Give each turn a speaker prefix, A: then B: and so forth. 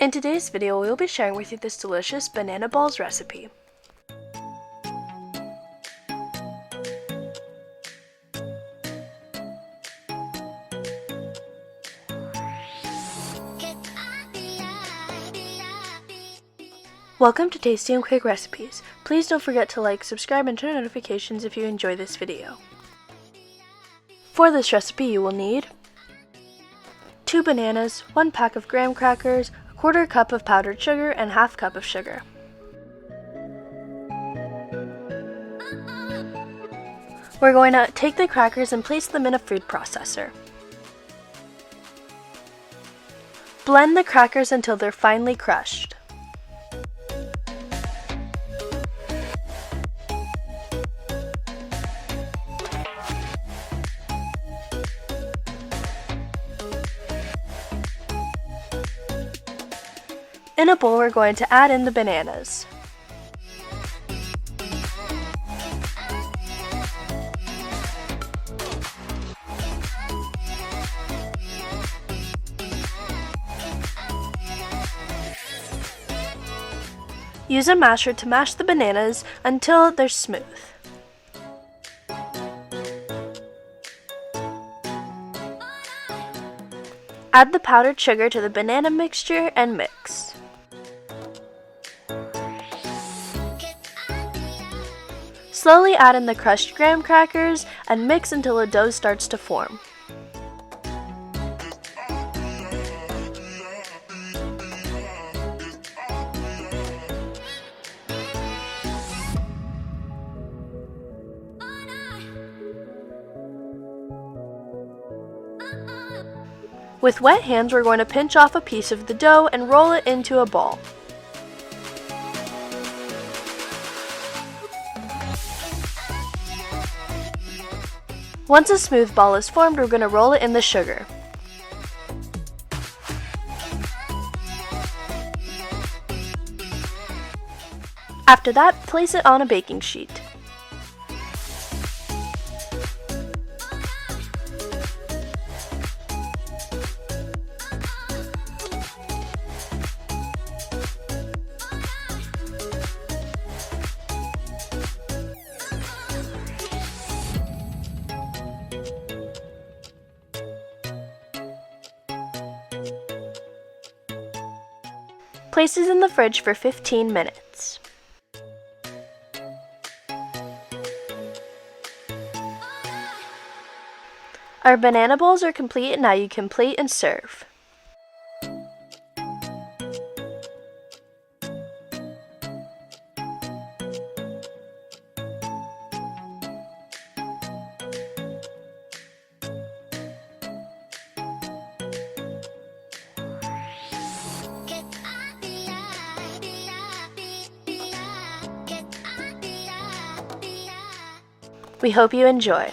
A: In today's video, we will be sharing with you this delicious banana balls recipe. Welcome to Tasty and Quick Recipes. Please don't forget to like, subscribe, and turn on notifications if you enjoy this video. For this recipe, you will need 2 bananas, 1 pack of graham crackers, 1/4 cup of powdered sugar, and 1/2 cup of sugar. We're going to take the crackers and place them in a food processor. Blend the crackers until they're finely crushed. In a bowl, we're going to add in the bananas. Use a masher to mash the bananas until they're smooth. Add the powdered sugar to the banana mixture and mix. Slowly add in the crushed graham crackers and mix until a dough starts to form. With wet hands, we're going to pinch off a piece of the dough and roll it into a ball. Once a smooth ball is formed, we're going to roll it in the sugar. After that, place it on a baking sheet. Place it in the fridge for 15 minutes. Our banana balls are complete, and now you can plate and serve. We hope you enjoy.